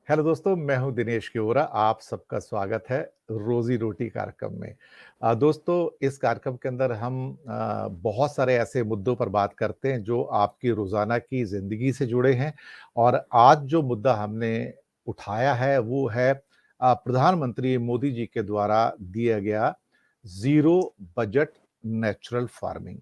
Hello दोस्तों, मैं हूं दिनेश केवरा। आप सबका स्वागत है रोजी रोटी कार्यक्रम में। दोस्तों, इस कार्यक्रम के अंदर हम बहुत सारे ऐसे मुद्दों पर बात करते हैं जो आपकी रोजाना की जिंदगी से जुड़े हैं। और आज जो मुद्दा हमने उठाया है वो है प्रधानमंत्री मोदी जी के द्वारा दिया गया जीरो बजट नेचुरल फार्मिंग।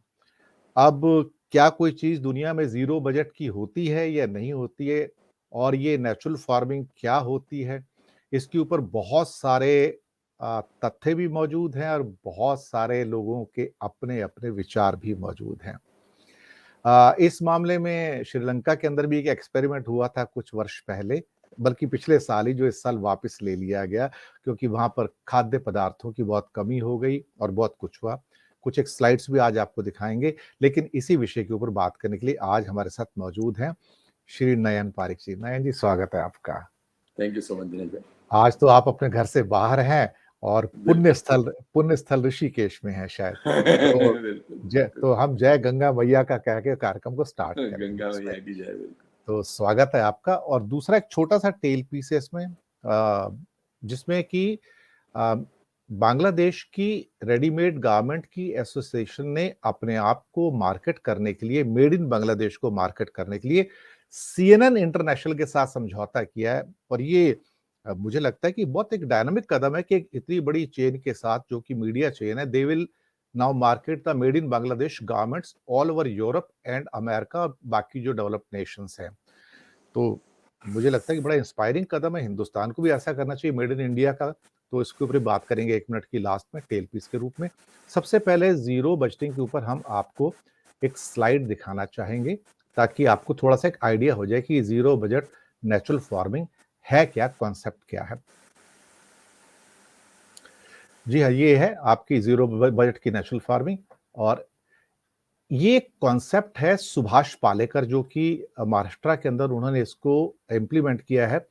अब क्या कोई चीज़ दुनिया में ज़ीरो बजट की होती है या नहीं होती है? और ये नेचुरल फार्मिंग क्या होती है? इसके ऊपर बहुत सारे तथ्य भी मौजूद हैं और बहुत सारे लोगों के अपने-अपने विचार भी मौजूद हैं। इस मामले में श्रीलंका के अंदर भी एक एक्सपेरिमेंट हुआ था कुछ वर्ष पहले, बल्कि पिछले साल ही, जो इस साल वापस ले लिया गया क्योंकि वहाँ पर खाद्य पदार्थों की बहुत कमी हो गई और बहुत कुछ हुआ। कुछ एक स्लाइड्स भी आज आपको दिखाएँगे, लेकिन इसी विषय के ऊपर बात करने के लिए आज हमारे साथ मौजूद हैं श्री नयन पारिक जी। नयन जी, स्वागत है आपका। Thank you so much Dinesh भाई। आज तो आप अपने घर से बाहर हैं और बिल्कुल पुण्य स्थल ऋषिकेश में हैं शायद। तो बिल्कुल जय बिल्कुल। तो हम जय गंगा मैया का कह के कार्यक्रम को स्टार्ट करेंगे गंगा इसमें। मैया की जय। बिल्कुल तो स्वागत है आपका। और दूसरा एक छोटा-सा टेल पीस है इसमें, जिसमें कि अ, बांग्लादेश की रेडीमेड गारमेंट की एसोसिएशन ने अपने आप को मार्केट करने के लिए, मेड इन बांग्लादेश को मार्केट करने के लिए सीएनएन इंटरनेशनल के साथ समझौता किया है। और ये मुझे लगता है कि बहुत एक डायनामिक कदम है कि एक इतनी बड़ी चेन के साथ, जो कि मीडिया चेन है, they will now market the made in Bangladesh garments all over Europe and America और बाकी जो डेवलप्ड नेशंस हैं। तो मुझे लगता है कि बड़ा इंस्पायरिंग कदम है, हिंदुस्तान को भी ऐसा करना चाहिए, मेड इन इंडिया का। तो इसके ऊपर बात करेंगे 1 मिनट की लास्ट में टेल पीस के रूप में। सबसे पहले ज़ीरो बजटिंग के ऊपर हम आपको एक स्लाइड दिखाना चाहेंगे, ताकि आपको थोड़ा-सा एक आइडिया हो जाए कि ज़ीरो बजट नेचुरल फार्मिंग है क्या, कॉन्सेप्ट क्या है। जी हाँ, ये है आपकी ज़ीरो बजट की नेचुरल फार्मिंग। और ये कॉन्सेप्ट है सुभाष पालेकर, जो कि महाराष्ट्र के अंदर उन्होंने इसको इम्प्लीमेंट किया है।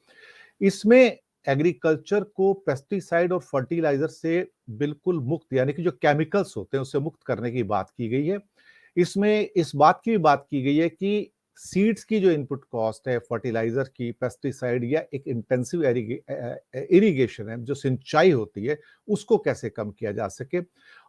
इसमें एग्रीकल्चर को पेस्टिसाइड और फर्टिलाइजर से बिल्कुल मुक्त, यानी कि जो केमिकल्स होते हैं उससे मुक्त करने की बात की गई है। इसमें इस बात की भी बात की गई है कि सीड्स की जो इनपुट कॉस्ट है, फर्टिलाइजर की, पेस्टिसाइड या एक इंटेंसिव इरिगेशन है, जो सिंचाई होती है, उसको कैसे कम किया जा सके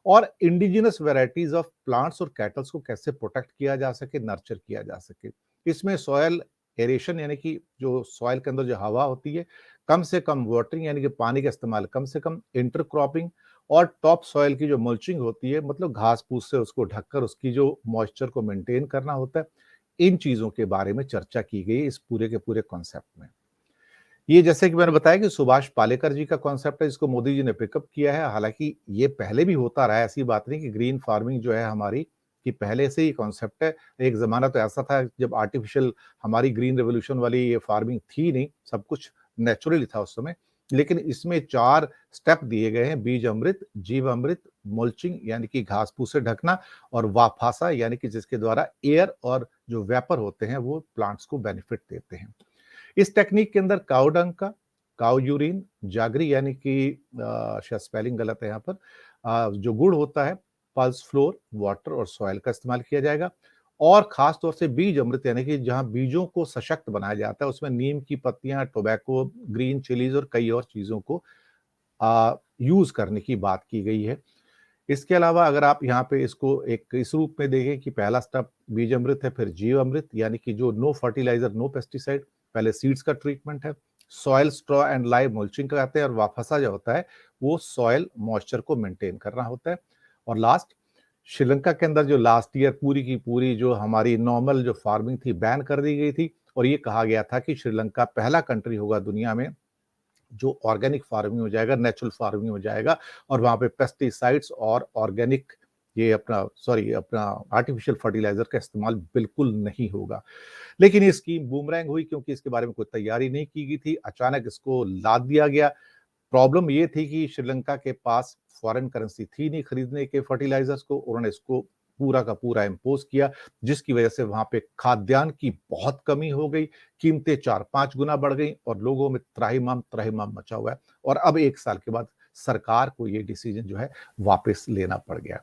और इंडिजिनस वैरायटीज ऑफ प्लांट्स और कैटल्स को कैसे प्रोटेक्ट किया जा सके, नर्चर किया जा सके। इसमें सॉयल एरेशन, यानी कि जो सॉइल के अंदर जो हवा होती है, कम से कम वाटरिंग, यानी कि पानी का इस्तेमाल कम से कम, इंटरक्रॉपिंग और टॉप सॉइल की जो मल्चिंग होती है, मतलब घास फूस से उसको ढककर उसकी जो मॉइस्चर को मेंटेन करना होता है, इन चीजों के बारे में चर्चा की गई इस पूरे के पूरे कॉन्सेप्ट में। ये, जैसे कि मैंने बताया, कि सुभाष पालेकर जी का कॉन्सेप्ट है, जिसको मोदी जी ने पिकअप किया है। हालांकि ये पहले भी होता रहा है, ऐसी बात नहीं कि ग्रीन फार्मिंग जो है हमारी, कि पहले से ही कॉन्सेप्ट है। एक जमाना तो ऐसा था जब आर्टिफिशियल, हमारी ग्रीन रेवोल्यूशन वाली ये फार्मिंग थी नहीं, सब कुछ नेचुरली था उस समय। लेकिन इसमें 4 स्टेप दिए गए हैं: बीज अमृत, जीव अमृत, मल्चिंग यानी कि घास फूस से ढकना, और वाफासा यानी कि जिसके द्वारा एयर और जो वेपर होते हैं वो प्लांट्स को बेनिफिट देते हैं। इस टेक्निक के अंदर काऊ डंग का, काऊ यूरिन, जागरी यानी कि शायद स्पेलिंग गलत है यहाँ पर, जो गुड़ होता है, पल्स फ्लोर, वाटर और सॉइल का इस्तेमाल किया जाएगा। और खास तौर से बीज अमृत, यानी कि जहाँ बीजों को सशक्त बनाया जाता है, उसमें नीम की पत्तियां, टोबैको, ग्रीन चिलीज और कई और चीजों को यूज करने की बात की गई है। इसके अलावा अगर आप यहाँ पे इसको एक इस रूप में देखें कि पहला स्टेप बीज अमृत है, फिर जीव अमृत यानी कि जो नो फर्टिलाइजर, नो पेस्टिसाइड, पहले सीड्स का ट्रीटमेंट है, soil straw and live mulching कराते हैं, और वाफसा जो होता है वो सॉयल मॉइस्चर को मेंटेन करना होता है। और लास्ट, श्रीलंका के अंदर जो लास्ट ईयर पूरी की पूरी जो हमारी नॉर्मल जो फार्मिंग थी बैन कर दी गई थी, और ये कहा गया था कि श्रीलंका पहला कंट्री होगा दुनिया में जो ऑर्गेनिक फार्मिंग हो जाएगा, नेचुरल फार्मिंग हो जाएगा, और वहाँ पे पेस्टिसाइड्स और ऑर्गेनिक, ये अपना आर्टिफिशियल फर्टिलाइजर का इस्तेमाल बिल्कुल नहीं होगा। लेकिन ये स्कीम बूमरैंग हुई, क्योंकि इसके बारे में कोई तैयारी नहीं की गई थी, अचानक इसको लाद दिया गया। प्रॉब्लम ये थी कि श्रीलंका के पास फॉरेन करेंसी थी नहीं खरीदने के फर्टिलाइजर्स को, उन्होंने इसको पूरा का पूरा इम्पोज किया, जिसकी वजह से वहां पे खाद्यान्न की बहुत कमी हो गई, कीमतें 4-5 गुना बढ़ गई और लोगों में त्राहिमाम त्राहिमाम मचा हुआ है। और अब 1 साल के बाद सरकार को ये डिसीजन जो है वापस लेना पड़ गया।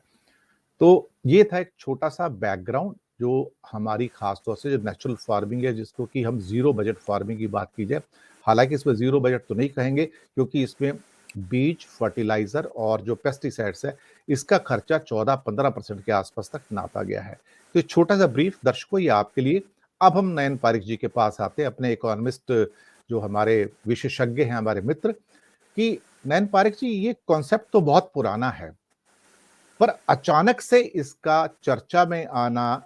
तो ये था एक छोटा सा बैकग्राउंड जो हमारी खास तौर से जो नेचुरल फार्मिंग है, जिसको कि हम ज़ीरो बजट फार्मिंग की बात की जाए। हालाँकि इसमें ज़ीरो बजट तो नहीं कहेंगे, क्योंकि इसमें बीज, फर्टिलाइज़र और जो पेस्टिसाइड्स है, इसका खर्चा 14-15% के आसपास तक नापा गया है। तो एक छोटा-सा ब्रीफ दर्शकों, ये आपके लिए। अब हम नयन पारिक जी के पास आते हैं, अपने इकोनॉमिस्ट जो हमारे विशेषज्ञ हैं, हमारे मित्र, कि नयन पारिक जी, ये कॉन्सेप्ट तो बहुत पुराना है, पर अचानक से इसका चर्चा में आना,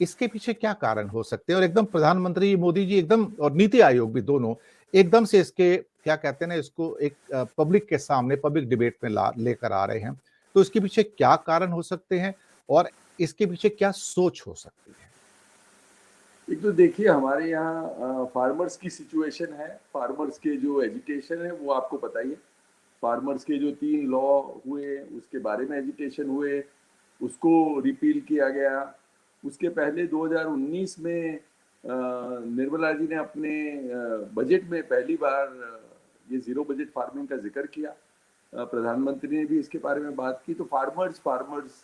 इसके पीछे क्या कारण हो सकते हैं? और एकदम प्रधानमंत्री मोदी जी एकदम, और नीति आयोग भी, दोनों एकदम से इसके क्या कहते हैं ना, इसको एक पब्लिक के सामने, पब्लिक डिबेट में लेकर आ रहे हैं। तो इसके पीछे क्या कारण हो सकते हैं और इसके पीछे क्या सोच हो सकती है? एक तो देखिए, हमारे यहाँ फार्मर्स की सिचुएशन है, फार्मर्स के जो एजिटेशन है वो आपको पता ही है। फार्मर्स के जो 3 लॉ हुए उसके बारे में एजिटेशन हुए, उसको रिपील किया गया। उसके पहले 2019 में निर्मला जी ने अपने बजट में पहली बार ये ज़ीरो बजट फार्मिंग का जिक्र किया। प्रधानमंत्री ने भी इसके बारे में बात की। तो फार्मर्स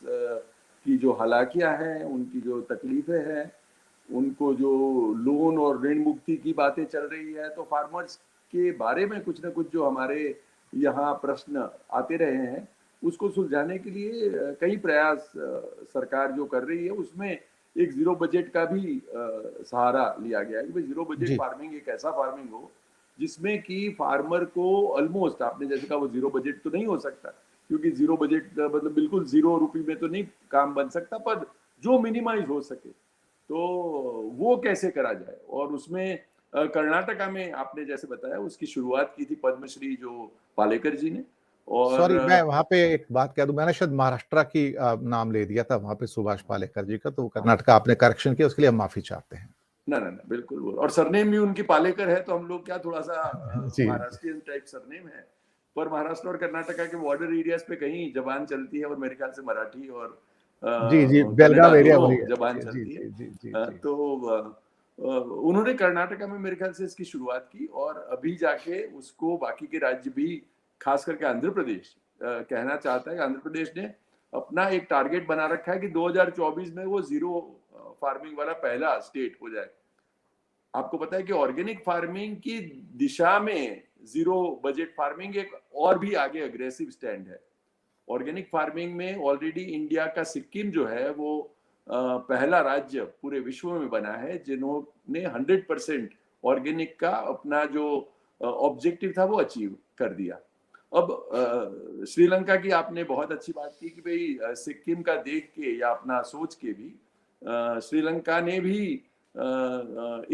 की जो हालाकियाँ हैं, उनकी जो तकलीफ़ें हैं, उनको जो लोन और ऋण मुक्ति की बातें चल रही है, तो फार्मर्स के बारे में कुछ ना कुछ जो हमारे यहाँ प्रश्न आते रहे हैं, उसको सुलझाने के लिए कई प्रयास सरकार जो कर रही है, उसमें एक ज़ीरो बजट का भी सहारा लिया गया है कि भाई ज़ीरो बजट जी, फार्मिंग एक ऐसा फार्मिंग हो जिसमें कि फार्मर को ऑलमोस्ट, आपने जैसे कहा वो ज़ीरो बजट तो नहीं हो सकता, क्योंकि ज़ीरो बजट मतलब बिल्कुल ज़ीरो रुपये में तो नहीं काम बन सकता, पर जो मिनिमाइज़ हो सके तो वो कैसे करा जाए। और उसमें कर्नाटका में आपने जैसे बताया उसकी शुरुआत की थी पद्मश्री जो पालेकर जी ने। और सॉरी, मैं वहाँ पे एक बात कह दूँ, मैंने शायद महाराष्ट्र की नाम ले दिया था वहाँ पे, सुभाष पालेकर जी का, तो कर्नाटका आपने करेक्शन किया, उसके लिए हम माफ़ी चाहते हैं। ना ना ना बिल्कुल वो, और सरनेम भी उनकी पालेकर है, तो हम लोग क्या थोड़ा सा जी, महाराष्ट्रियन टाइप सरनेम है। पर महाराष्ट्र और कर्नाटका के बॉर्डर एरियाज पे कहीं जबान चलती है, और मेरे ख्याल से मराठी और जी, जी, कन्नड़ा बेलगाम एरिया वही दोनों है। जबान जी, जी, चलती है। जी, जी, जी, जी। तो उन्होंने कर्नाटका में मेरे ख्याल से इसकी शुरुआत की, और अभी जाके उसको बाकी के राज्य भी, खास करके आंध्र प्रदेश कहना चाहता है कि आंध्र प्रदेश ने अपना एक टारगेट बना रखा है कि 2024 में वो ज़ीरो फार्मिंग वाला पहला स्टेट हो जाए। आपको पता है कि ऑर्गेनिक फार्मिंग की दिशा में ज़ीरो बजट फार्मिंग एक और भी आगे अग्रेसिव स्टैंड है। ऑर्गेनिक फार्मिंग में ऑलरेडी इंडिया का सिक्किम जो है वो पहला राज्य पूरे विश्व में बना है जिन्होंने 100% ऑर्गेनिक का अपना जो ऑब्जेक्टिव था वो अचीव कर दिया। अब श्रीलंका की आपने बहुत अच्छी बात की कि भाई सिक्किम का देख के या अपना सोच के भी श्रीलंका ने भी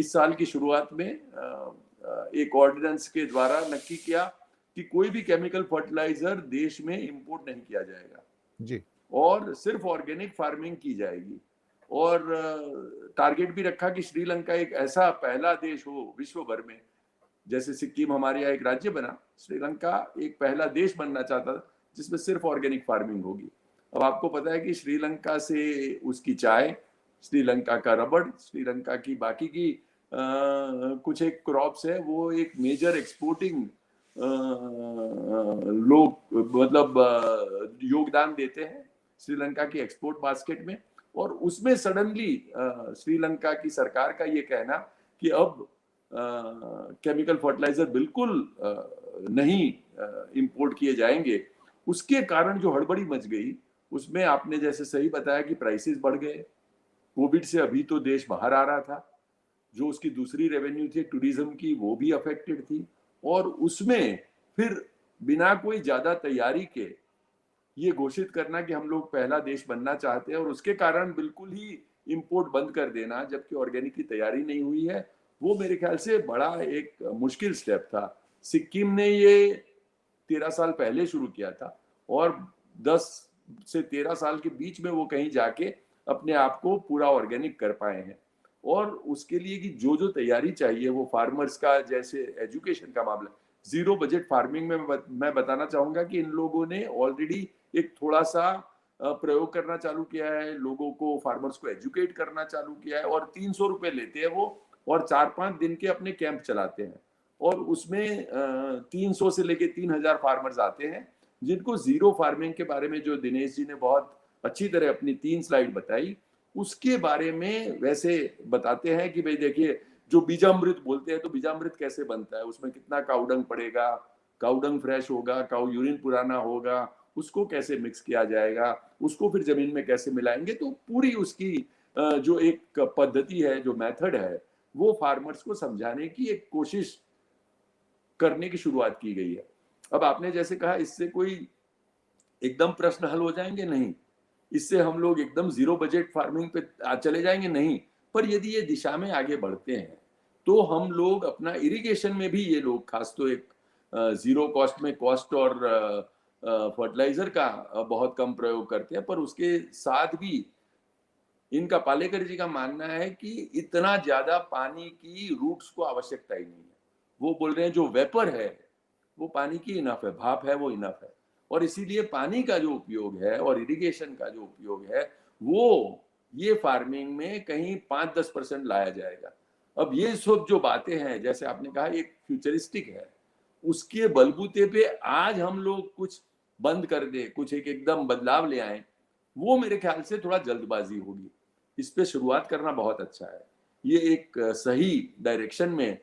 इस साल की शुरुआत में एक ऑर्डिनेंस के द्वारा नक्की किया कि कोई भी केमिकल फर्टिलाइजर देश में इंपोर्ट नहीं किया जाएगा, जी, और सिर्फ ऑर्गेनिक फार्मिंग की जाएगी। और टारगेट भी रखा कि श्रीलंका एक ऐसा पहला देश हो विश्व भर में, जैसे सिक्किम हमारे यहाँ एक राज्य बना, श्रीलंका एक पहला देश बनना चाहता था जिसमें सिर्फ ऑर्गेनिक फार्मिंग होगी। अब आपको पता है कि श्रीलंका से उसकी चाय, श्रीलंका का रबड़, श्रीलंका की बाकी की कुछ एक क्रॉप्स है, वो एक मेजर एक्सपोर्टिंग लोग मतलब योगदान देते हैं श्रीलंका की एक्सपोर्ट बास्केट में। और उसमें सडनली श्रीलंका की सरकार का ये कहना कि अब केमिकल फर्टिलाइजर बिल्कुल नहीं इंपोर्ट किए जाएंगे, उसके कारण जो हड़बड़ी मच गई, उसमें आपने जैसे सही बताया कि प्राइसेस बढ़ गए। कोविड से अभी तो देश बाहर आ रहा था, जो उसकी दूसरी रेवेन्यू थी टूरिज्म की वो भी अफेक्टेड थी, और उसमें फिर बिना कोई ज्यादा तैयारी के ये घोषित करना कि हम लोग पहला देश बनना चाहते हैं, और उसके कारण बिल्कुल ही इंपोर्ट बंद कर देना जबकि ऑर्गेनिक की तैयारी नहीं हुई है, वो मेरे ख्याल से बड़ा एक मुश्किल स्टेप था। सिक्किम ने ये 13 साल पहले शुरू किया था, और 10 से 13 साल के बीच में वो कहीं जाके अपने आप को पूरा ऑर्गेनिक कर पाए हैं। और उसके लिए कि जो जो तैयारी चाहिए, वो फार्मर्स का जैसे एजुकेशन का मामला, जीरो बजट फार्मिंग में मैं बताना चाहूंगा कि इन लोगों ने ऑलरेडी एक थोड़ा सा प्रयोग करना चालू किया है, लोगों को, फार्मर्स को एजुकेट करना चालू किया है, और 300 रुपए लेते हैं वो, और 4-5 दिन के अपने कैंप चलाते हैं, और उसमें 300 से लेके 3000 फार्मर्स आते हैं जिनको जीरो फार्मिंग के बारे में, जो दिनेश जी ने बहुत अच्छी तरह अपनी 3 स्लाइड बताई, उसके बारे में वैसे बताते हैं कि भाई देखिए, जो बीजामृत बोलते हैं, तो बीजामृत कैसे बनता है, उसमें कितना काउडंग पड़ेगा, काउडंग फ्रेश होगा, काउ यूरिन पुराना होगा, उसको कैसे मिक्स किया जाएगा, उसको फिर जमीन में कैसे मिलाएंगे। तो पूरी उसकी जो एक पद्धति है, जो मेथड है, वो फार्मर्स को समझाने की एक कोशिश करने की शुरुआत की गई है। अब आपने जैसे कहा, इससे कोई एकदम प्रश्न हल हो जाएंगे, नहीं। इससे हम लोग एकदम जीरो बजट फार्मिंग पे चले जाएंगे, नहीं। पर यदि ये दिशा में आगे बढ़ते हैं तो हम लोग अपना इरिगेशन में भी, ये लोग खास तो एक जीरो कॉस्ट में कॉस्ट और फर्टिलाइजर का बहुत कम प्रयोग करते हैं, पर उसके साथ भी इनका, पालेकर जी का मानना है कि इतना ज्यादा पानी की रूट्स को आवश्यकता ही नहीं है। वो बोल रहे हैं जो वेपर है वो पानी की इनफ है, भाप है वो इनफ है। और इसीलिए पानी का जो उपयोग है और इरिगेशन का जो उपयोग है, वो ये फार्मिंग में कहीं 5-10% लाया जाएगा। अब ये सब जो बातें हैं, जैसे आपने कहा, एक फ्यूचरिस्टिक है, उसके बलबूते पे आज हम लोग कुछ बंद कर दे, कुछ एक एकदम बदलाव ले आए, वो मेरे ख्याल से थोड़ा जल्दबाजी होगी। इस पे शुरुआत करना बहुत अच्छा है, ये एक सही डायरेक्शन में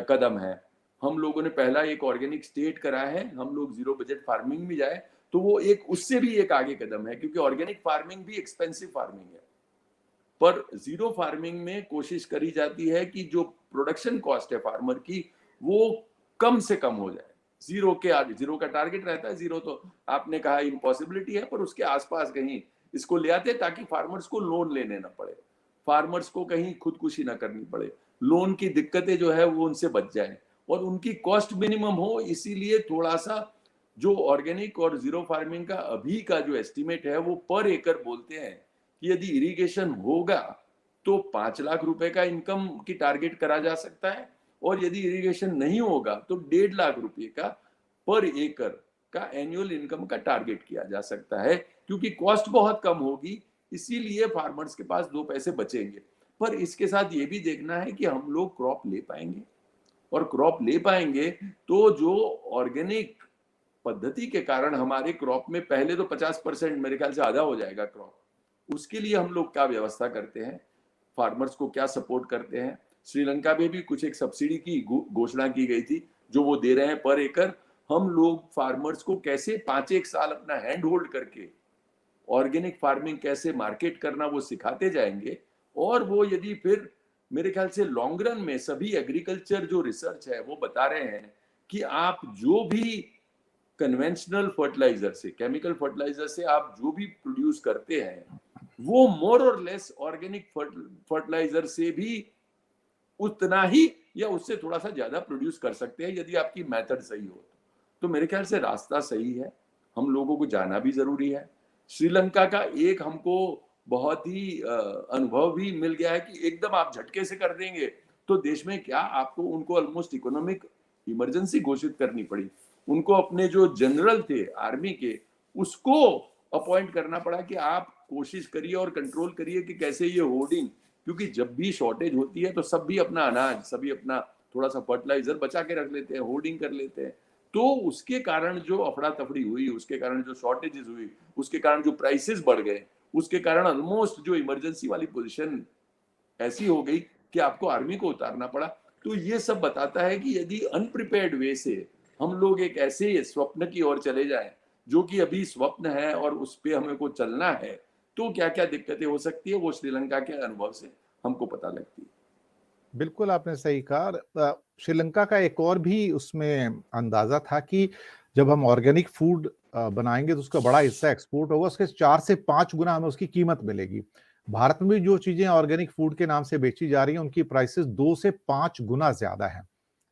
कदम है। हम लोगों ने पहला एक ऑर्गेनिक स्टेट करा है, हम लोग जीरो बजट फार्मिंग में जाए तो वो एक, उससे भी एक आगे कदम है, क्योंकि ऑर्गेनिक फार्मिंग भी एक्सपेंसिव फार्मिंग है। पर जीरो फार्मिंग में कोशिश करी जाती है कि जो प्रोडक्शन कॉस्ट है फार्मर की, वो कम से कम हो जाए। जीरो के आगे, जीरो का टारगेट रहता है, जीरो तो आपने कहा इम्पॉसिबिलिटी है, पर उसके आसपास कहीं इसको ले आते, ताकि फार्मर्स को लोन लेने ना पड़े, फार्मर्स को कहीं खुदकुशी ना करनी पड़े, लोन की दिक्कतें जो है वो उनसे बच जाए और उनकी कॉस्ट मिनिमम हो। इसीलिए थोड़ा सा जो ऑर्गेनिक और जीरो फार्मिंग का अभी का जो एस्टिमेट है, वो पर एकड़ बोलते हैं कि यदि इरिगेशन होगा तो 5 लाख रुपए का इनकम की टारगेट करा जा सकता है, और यदि इरिगेशन नहीं होगा तो 1.5 लाख रुपए का पर एकड़ का एनुअल इनकम का टारगेट किया जा सकता है, क्योंकि कॉस्ट बहुत कम होगी, इसीलिए फार्मर्स के पास 2 पैसे बचेंगे। पर इसके साथ ये भी देखना है कि हम लोग क्रॉप ले पाएंगे, और क्रॉप ले पाएंगे तो जो ऑर्गेनिक पद्धति के कारण हमारे क्रॉप में पहले तो 50% मेरे ख्याल से आधा हो जाएगा क्रॉप, उसके लिए हम लोग क्या व्यवस्था करते हैं, फार्मर्स को क्या सपोर्ट करते हैं। श्रीलंका में भी कुछ एक सब्सिडी की घोषणा की गई थी, जो वो दे रहे हैं पर एकड़। हम लोग फार्मर्स को कैसे 5-1 साल अपना हैंड होल्ड करके ऑर्गेनिक फार्मिंग कैसे मार्केट करना वो सिखाते जाएंगे। और वो यदि फिर, मेरे ख्याल से लॉन्ग रन में सभी एग्रीकल्चर जो रिसर्च है वो बता रहे हैं कि आप जो भी कन्वेंशनल फर्टिलाइजर से, केमिकल फर्टिलाइजर से आप जो भी प्रोड्यूस करते हैं, वो मोर और लेस ऑर्गेनिक फर्टिलाइजर से भी उतना ही या उससे थोड़ा सा ज्यादा प्रोड्यूस कर सकते हैं, यदि आपकी मेथड सही हो। तो मेरे ख्याल से रास्ता सही है, हम लोगों को जाना भी जरूरी है। श्रीलंका का एक हमको बहुत ही अनुभव भी मिल गया है कि एकदम आप झटके से कर देंगे तो देश में क्या, आपको उनको ऑलमोस्ट इकोनॉमिक इमरजेंसी घोषित करनी पड़ी। उनको अपने जो जनरल थे आर्मी के, उसको अपॉइंट करना पड़ा कि आप कोशिश करिए और कंट्रोल करिए कि कैसे ये होर्डिंग, क्योंकि जब भी शॉर्टेज होती है तो सब भी अपना अनाज, सभी अपना थोड़ा सा फर्टिलाइजर बचा के रख लेते हैं, होर्डिंग कर लेते हैं। तो उसके कारण जो अफड़ा तफड़ी हुई, उसके कारण जो शॉर्टेजेस हुई, उसके कारण जो प्राइसेस बढ़ गए, उसके कारण ऑलमोस्ट जो इमरजेंसी वाली पोजीशन ऐसी हो गई कि आपको आर्मी को उतारना पड़ा। तो ये सब बताता है कि यदि अनप्रिपेयर्ड वे से हम लोग एक ऐसे स्वप्न की ओर चले जाएं, जो कि अभी स्वप्न है और उस पे हमें को चलना है, तो क्या क्या दिक्कतें हो सकती है, वो श्रीलंका के अनुभव से हमको पता लगती है। बिल्कुल आपने सही कहा। श्रीलंका का एक और भी उसमें अंदाजा था कि जब हम ऑर्गेनिक फूड बनाएंगे तो उसका बड़ा हिस्सा एक्सपोर्ट होगा, उसके 4 से 5 गुना हमें उसकी कीमत मिलेगी। भारत में भी जो चीजें ऑर्गेनिक फूड के नाम से बेची जा रही हैं उनकी प्राइसेस 2 से 5 गुना ज्यादा है।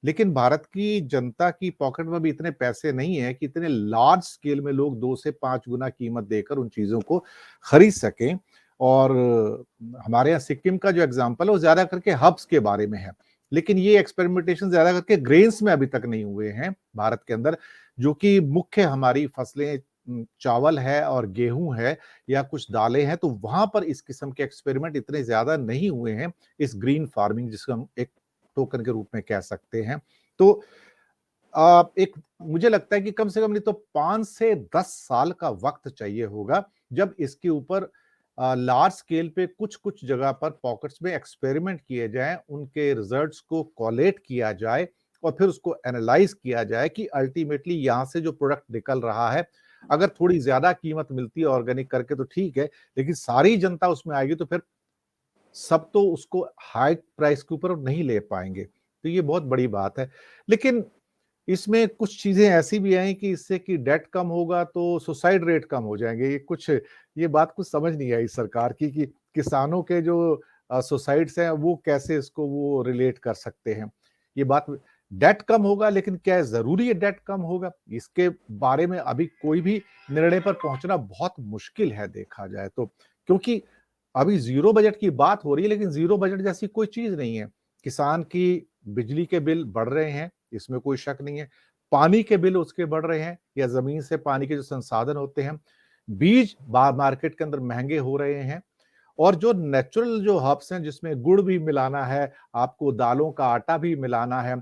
लेकिन भारत की जनता की पॉकेट में भी इतने पैसे नहीं है कि इतने लार्ज स्केल में लोग 2 से 5 गुना कीमत देकर उन चीजों को खरीद सकें। और हमारे यहाँ सिक्किम का जो एग्जाम्पल है वो ज्यादा करके हब्स के बारे में है, लेकिन ये एक्सपेरिमेंटेशन ज्यादा करके ग्रेन्स में अभी तक नहीं हुए हैं भारत के अंदर, जो कि मुख्य हमारी फसलें चावल है और गेहूं है या कुछ दालें हैं, तो वहां पर इस किस्म के एक्सपेरिमेंट इतने ज्यादा नहीं हुए हैं, इस ग्रीन फार्मिंग जिसको हम एक टोकन के रूप में कह सकते हैं। तो एक मुझे लगता है कि कम से कम नहीं तो 5 से 10 साल का वक्त चाहिए होगा, जब इसके ऊपर लार्ज स्केल पे कुछ कुछ जगह पर पॉकेट्स में एक्सपेरिमेंट किए जाएं, उनके रिजल्ट्स को कोलेट किया जाए और फिर उसको एनालाइज किया जाए कि अल्टीमेटली यहाँ से जो प्रोडक्ट निकल रहा है, अगर थोड़ी ज्यादा कीमत मिलती है ऑर्गेनिक करके तो ठीक है, लेकिन सारी जनता उसमें आएगी तो फिर सब तो उसको हाई प्राइस के ऊपर नहीं ले पाएंगे। तो ये बहुत बड़ी बात है। लेकिन इसमें कुछ चीजें ऐसी भी आई कि इससे कि डेट कम होगा तो सुसाइड रेट कम हो जाएंगे। ये बात कुछ समझ नहीं आई सरकार की कि किसानों के जो सुसाइड्स हैं वो कैसे इसको वो रिलेट कर सकते हैं। ये बात, डेट कम होगा, लेकिन क्या जरूरी है डेट कम होगा? इसके बारे में अभी कोई भी निर्णय पर पहुंचना बहुत मुश्किल है देखा जाए तो, क्योंकि अभी जीरो बजट की बात हो रही है, लेकिन जीरो बजट जैसी कोई चीज नहीं है। किसान की बिजली के बिल बढ़ रहे हैं, इसमें कोई शक नहीं है। पानी के बिल उसके बढ़ रहे हैं, या जमीन से पानी के जो संसाधन होते हैं, बीज मार्केट के अंदर महंगे हो रहे हैं। और जो नेचुरल जो हर्ब्स हैं, जिसमें गुड़ भी मिलाना है, आपको दालों का आटा भी मिलाना है,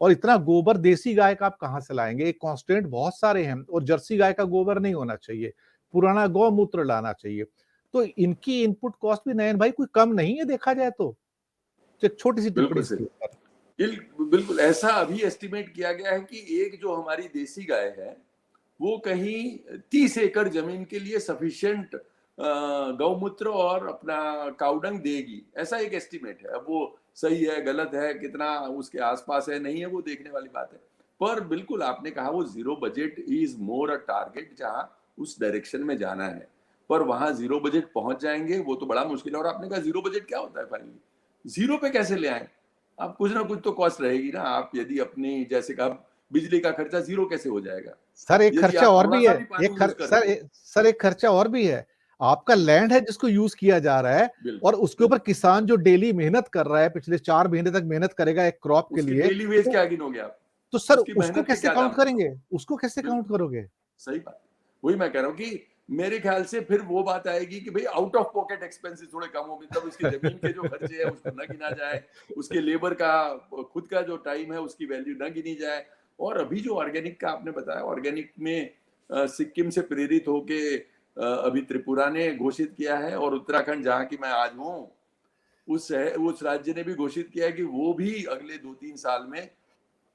और इतना गोबर देसी गाय का आप कहाँ से लाएंगे? एक कांस्टेंट बहुत सारे हैं, और जर्सी गाय का गोबर नहीं होना चाहिए, पुराना गौमूत्र लाना चाहिए। तो इनकी इनपुट कॉस्ट भी नयन भाई कोई कम नहीं है देखा जाए तो। एक छोटी सी टिप्पणी बिल्कुल इसके सही। ऊपर। बिल्कुल ऐसा अभी एस्टिमेट किया गया है कि एक जो हमारी देसी गाय है वो कहीं 30 एकड़ जमीन के लिए सफिशिएंट गौमूत्र और अपना काउडंग देगी, ऐसा एक एस्टिमेट है। अब वो सही है गलत है कितना उसके आसपास है नहीं है वो देखने वाली बात है। पर बिल्कुल आपने कहा वो zero budget is more a target जहां उस डायरेक्शन में जाना है, पर वहां जीरो बजट पहुंच जाएंगे वो तो बड़ा मुश्किल है। और आपने कहा जीरो बजट क्या होता है फाइनली, जीरो पे कैसे ले आए? आप कुछ ना कुछ तो कॉस्ट रहेगी ना। आप यदि अपनी जैसे कहा बिजली का खर्चा जीरो कैसे हो जाएगा सर एक यदि खर्चा आप और थोड़ा भी सा है। भी पानी यूज करते हैं? सर एक खर्चा और भी है। आपका लैंड है जिसको यूज किया जा रहा है, और बिल्कुल उसके ऊपर बिल्कुल। किसान जो डेली मेहनत कर रहा है, पिछले 4 महीने तक मेहनत करेगा एक क्रॉप के उसकी लिए, डेली वेज तो क्या गिनोगे आप? सर उसकी उसको मेहनत के कैसे क्या काउंट दाम है? करेंगे? उसको कैसे काउंट बिल्कुल करोगे? सही बात। वही मैं कह रहा हूँ कि मेरे ख्याल से फिर वो बात आएगी कि भाई आउट ऑफ पॉकेट एक्सपेंसेस थोड़े कम होंगे, तब उसकी जमीन के जो खर्चे हैं उसको न गिना जाए, उसके लेबर का खुद का जो टाइम है उसकी वैल्यू न गिनी जाए। और अभी जो ऑर्गेनिक का आपने बताया, ऑर्गेनिक में सिक्किम से प्रेरित होके अभी त्रिपुरा ने घोषित किया है, और उत्तराखंड जहाँ की मैं आज हूँ उस राज्य ने भी घोषित किया है कि वो भी अगले 2-3 साल में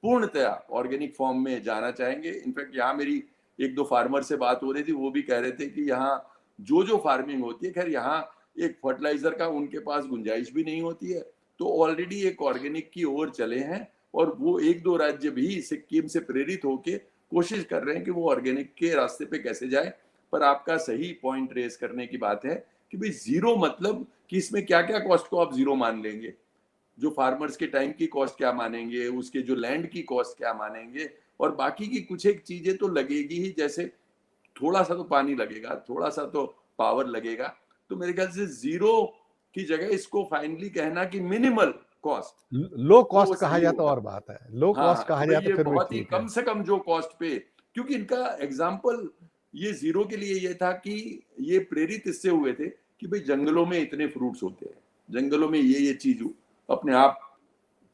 पूर्णतया ऑर्गेनिक फॉर्म में जाना चाहेंगे। इनफैक्ट यहाँ मेरी एक दो फार्मर से बात हो रही थी, वो भी कह रहे थे कि यहाँ जो जो फार्मिंग होती है, खैर यहाँ एक फर्टिलाइजर का उनके पास गुंजाइश भी नहीं होती है, तो ऑलरेडी एक ऑर्गेनिक की ओर चले हैं। और वो एक दो राज्य भी सिक्किम से प्रेरित होके कोशिश कर रहे हैं कि वो ऑर्गेनिक के रास्ते पे कैसे जाए। पर आपका सही पॉइंट रेज करने की बात है कि भाई जीरो मतलब कि इसमें क्या क्या कॉस्ट को आप जीरो मान लेंगे, जो फार्मर्स के टाइम की कॉस्ट क्या मानेंगे, उसके जो लैंड की कॉस्ट क्या मानेंगे, और बाकी की कुछ एक चीजें तो लगेगी ही, जैसे थोड़ा सा तो पानी लगेगा, थोड़ा सा तो पावर लगेगा। तो मेरे ख्याल से जीरो की जगह इसको फाइनली कहना कि मिनिमल कॉस्ट, लो वो कॉस्ट कहा सही जाए तो होगा। और बात है, लो कॉस्ट हाँ कि कहा भाई जाए तो ये फिर भी बहुत ही ठीक है। कम से कम जो कॉस्ट पे, क्योंकि इनका एग्जाम्पल ये जीरो के लिए ये था कि ये प्रेरित इससे हुए थे कि भाई जंगलों में इतने फ्रूट्स होते हैं, जंगलों में ये चीज अपने आप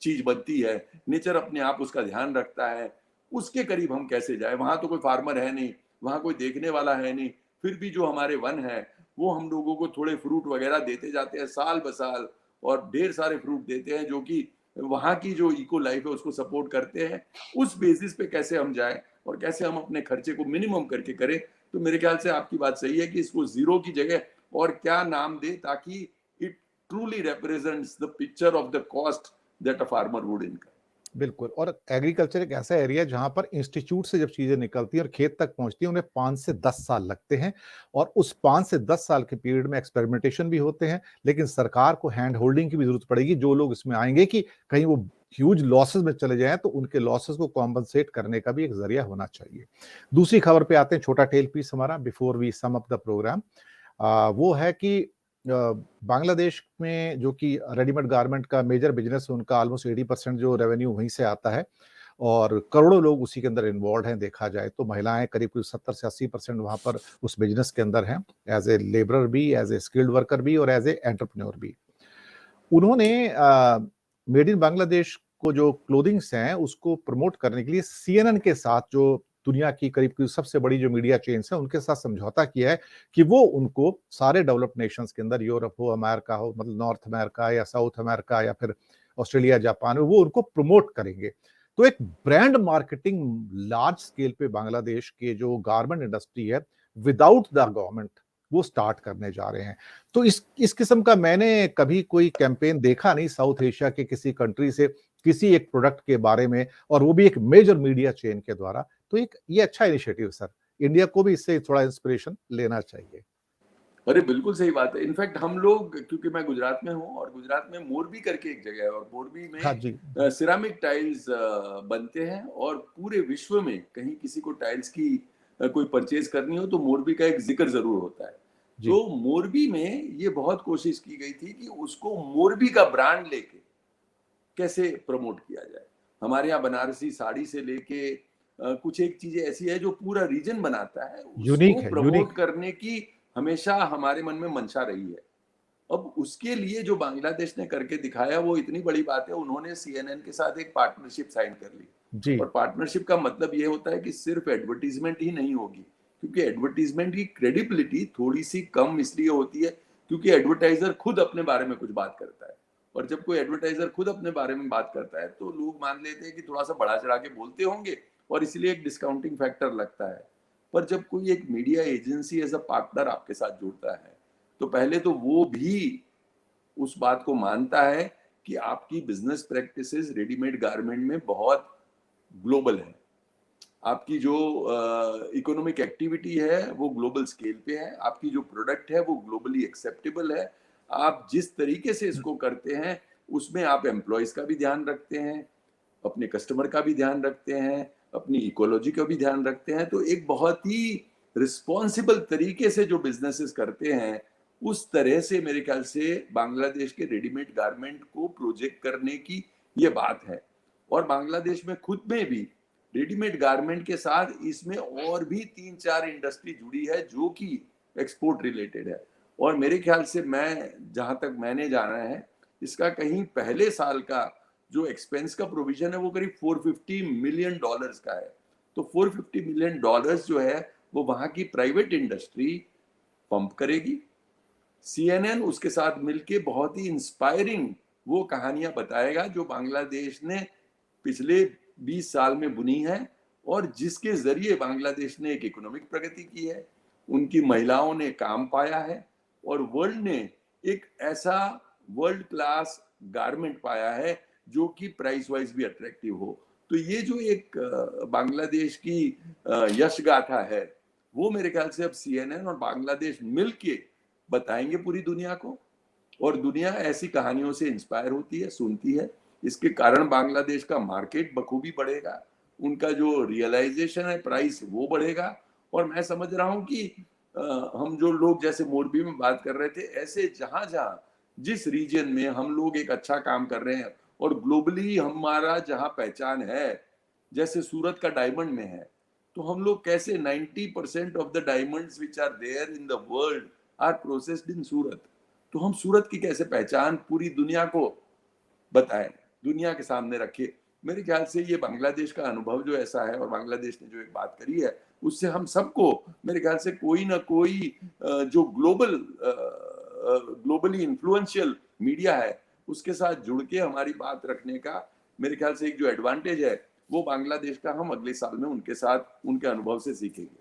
चीज बनती है, नेचर अपने आप उसका ध्यान रखता है, उसके करीब हम कैसे जाए? वहां तो कोई फार्मर है नहीं, वहां कोई देखने वाला है नहीं, फिर भी जो हमारे वन है वो हम लोगों को थोड़े फ्रूट वगैरह देते जाते हैं साल बसाल, और ढेर सारे फ्रूट देते हैं जो कि वहां की जो इको लाइफ है उसको सपोर्ट करते हैं। उस बेसिस पे कैसे हम जाए और कैसे हम अपने खर्चे को मिनिमम करके करें? तो मेरे ख्याल से आपकी बात सही है कि इसको जीरो की जगह और क्या नाम दे ताकि it truly represents the picture of the cost that a farmer would income. बिल्कुल। और एग्रीकल्चर एक ऐसा एरिया है जहां पर इंस्टीट्यूट से जब चीजें निकलती हैं और खेत तक पहुंचती हैं, उन्हें 5 से 10 साल लगते हैं। और उस 5 से 10 साल के पीरियड में एक्सपेरिमेंटेशन भी होते हैं, लेकिन सरकार को हैंड होल्डिंग की भी जरूरत पड़ेगी। जो लोग इसमें आएंगे कि कहीं वो ह्यूज लॉसेस में चले जाएं, तो उनके लॉसेस को कॉम्पनसेट करने का भी एक जरिया होना चाहिए। दूसरी खबर पे आते हैं, छोटा टेल पीस हमारा before we sum up the program. वो है कि बांग्लादेश में जो कि रेडीमेड गारमेंट का मेजर बिजनेस है, उनका ऑलमोस्ट 80% जो रेवेन्यू वहीं से आता है, और करोड़ों लोग उसी के अंदर इन्वॉल्व हैं देखा जाए तो। महिलाएं करीब 70 से 80% वहां पर उस बिजनेस के अंदर हैं, एज ए लेबरर भी, एज ए स्किल्ड वर्कर भी, और एज ए एंटरप्रेन्योर भी। उन्होंने मेड इन बांग्लादेश को जो क्लोथिंग्स हैं उसको प्रमोट करने के लिए CNN के साथ जो दुनिया की करीब सबसे बड़ी जो मीडिया चेन्स है उनके साथ समझौता किया है कि वो उनको सारे डेवलप्ड नेशंस के अंदर, यूरोप हो, अमेरिका हो, मतलब नॉर्थ अमेरिका या साउथ अमेरिका या फिर ऑस्ट्रेलिया, जापान हो, वो उनको प्रमोट करेंगे। तो एक ब्रांड मार्केटिंग लार्ज स्केल पे बांग्लादेश के जो गारमेंट इंडस्ट्री है विदाउट द गवर्नमेंट वो स्टार्ट करने जा रहे हैं। तो इस किस्म का मैंने कभी कोई कैंपेन देखा नहीं साउथ एशिया के किसी कंट्री से किसी एक प्रोडक्ट के बारे में, और वो भी एक मेजर मीडिया चेन के द्वारा। तो एक ये अच्छा इनिशिएटिव सर, इंडिया को भी इससे थोड़ा इंस्पिरेशन लेना चाहिए। अरे बिल्कुल सही बात है। इनफैक्ट हम लोग, क्योंकि मैं गुजरात में हूँ और गुजरात में मोरबी करके एक जगह है और मोरबी हाँ में जी। सिरामिक टाइल्स बनते हैं और पूरे विश्व में कहीं किसी को टाइल्स की कोई परचेज करनी हो तो मोरबी का एक जिक्र जरूर होता है। जी। तो मोरबी में ये बहुत कोशिश की गई थी कि उसको मोरबी का ब्रांड लेके कैसे प्रमोट किया जाए। हमारे यहाँ बनारसी साड़ी से लेके कुछ एक चीजें ऐसी है जो पूरा रीजन बनाता है, उसको यूनिक है, प्रमोट यूनिक। करने की हमेशा हमारे मन में मंशा रही है। अब उसके लिए जो बांग्लादेश ने करके दिखाया वो इतनी बड़ी बात है। उन्होंने सीएनएन के साथ एक पार्टनरशिप साइन कर ली जी। और पार्टनरशिप का मतलब ये होता है कि सिर्फ एडवर्टीजमेंट ही नहीं होगी, क्योंकि एडवर्टीजमेंट की क्रेडिबिलिटी थोड़ी सी कम इसलिए होती है क्योंकि एडवर्टाइजर खुद अपने बारे में कुछ बात करता है। और जब कोई एडवर्टाइजर खुद अपने बारे में बात करता है तो लोग मान लेते हैं कि थोड़ा सा बढ़ा चढ़ा के बोलते होंगे और इसलिए एक डिस्काउंटिंग फैक्टर लगता है। पर जब कोई एक media agency as a partner आपके साथ जुड़ता है तो पहले तो वो भी उस बात को मानता है कि आपकी बिजनेस प्रैक्टिसेस रेडीमेड गारमेंट में बहुत ग्लोबल है। आपकी जो इकोनॉमिक एक्टिविटी है वो ग्लोबल स्केल पे है, आपकी जो प्रोडक्ट है वो ग्लोबली एक्सेप्टेबल है। आप जिस तरीके से इसको करते हैं उसमें आप एम्प्लॉयज का भी ध्यान रखते हैं, अपने कस्टमर का भी ध्यान रखते हैं, अपनी इकोलॉजी का भी ध्यान रखते हैं। तो एक बहुत ही रिस्पॉन्सिबल तरीके से जो बिजनेसेस करते हैं उस तरह से मेरे ख्याल से बांग्लादेश के रेडीमेड गारमेंट को प्रोजेक्ट करने की ये बात है। और बांग्लादेश में खुद में भी रेडीमेड गारमेंट के साथ इसमें और भी 3-4 इंडस्ट्री जुड़ी है जो कि एक्सपोर्ट रिलेटेड है। और मेरे ख्याल से, मैं जहां तक मैंने जाना है, इसका कहीं पहले साल का जो एक्सपेंस का प्रोविजन है वो करीब $450 मिलियन का है। तो $450 मिलियन जो है वो वहां की प्राइवेट इंडस्ट्री पंप करेगी। सीएनएन उसके साथ मिलके बहुत ही इंस्पायरिंग वो कहानियां बताएगा जो बांग्लादेश ने पिछले 20 साल में बुनी है और जिसके जरिए बांग्लादेश ने एक इकोनॉमिक प्रगति की है, उनकी महिलाओं ने काम पाया है और वर्ल्ड ने एक ऐसा वर्ल्ड क्लास गारमेंट पाया है जो कि प्राइस वाइज भी अट्रैक्टिव हो। तो ये जो एक बांग्लादेश की यश गाथा है वो मेरे ख्याल से अब सीएनएन और बांग्लादेश मिलके बताएंगे पूरी दुनिया को, और दुनिया ऐसी कहानियों से इंस्पायर होती है, सुनती है। इसके कारण बांग्लादेश का मार्केट बखूबी बढ़ेगा, उनका जो रियलाइजेशन है प्राइस वो बढ़ेगा। और मैं समझ रहा हूँ कि हम जो लोग जैसे मोरबी में बात कर रहे थे, ऐसे जहां जहां जिस रीजन में हम लोग एक अच्छा काम कर रहे हैं और ग्लोबली हमारा जहां पहचान है, जैसे सूरत का डायमंड में है, तो हम लोग कैसे 90% of the diamonds which are there in the world are processed in Surat. तो हम सूरत की कैसे पहचान पूरी दुनिया को बताएं, दुनिया के सामने रखे। मेरे ख्याल से ये बांग्लादेश का अनुभव जो ऐसा है और बांग्लादेश ने जो एक बात करी है उससे हम सबको मेरे ख्याल से कोई ना कोई जो ग्लोबली इन्फ्लुएंशियल मीडिया है उसके साथ जुड़ के हमारी बात रखने का मेरे ख्याल से एक जो एडवांटेज है वो बांग्लादेश का हम अगले साल में उनके साथ उनके अनुभव से सीखेंगे।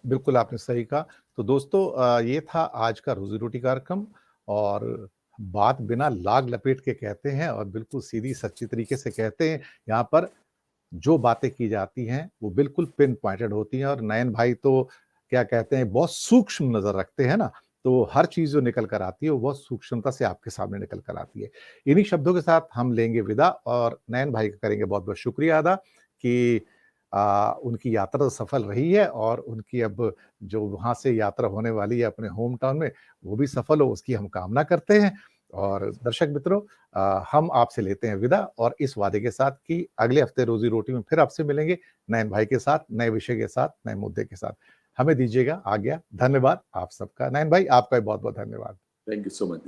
बिल्कुल आपने सही कहा। तो दोस्तों ये था आज का रोजी रोटी कार्यक्रम, और बात बिना लाग लपेट के कहते हैं और बिल्कुल सीधी सच्ची तरीके से कहते हैं। यहाँ पर जो बातें की जाती हैं वो बिल्कुल पिन पॉइंटेड होती हैं, और नयन भाई तो क्या कहते हैं, बहुत सूक्ष्म नजर रखते हैं ना। तो हर चीज जो निकल कर आती है वो बहुत सूक्ष्मता से आपके सामने निकल कर आती है। इन्हीं शब्दों के साथ हम लेंगे विदा, और नयन भाई का करेंगे बहुत बहुत शुक्रिया अदा कि उनकी यात्रा तो सफल रही है, और उनकी अब जो वहां से यात्रा होने वाली है अपने होम टाउन में वो भी सफल हो, उसकी हम कामना करते हैं। और दर्शक मित्रों, हम आपसे लेते हैं विदा, और इस वादे के साथ कि अगले हफ्ते रोजी रोटी में फिर आपसे मिलेंगे नयन भाई के साथ, नए विषय के साथ, नए मुद्दे के साथ। हमें दीजिएगा आज्ञा। धन्यवाद आप सबका। नयन भाई आपका भी बहुत बहुत धन्यवाद। Thank you so much.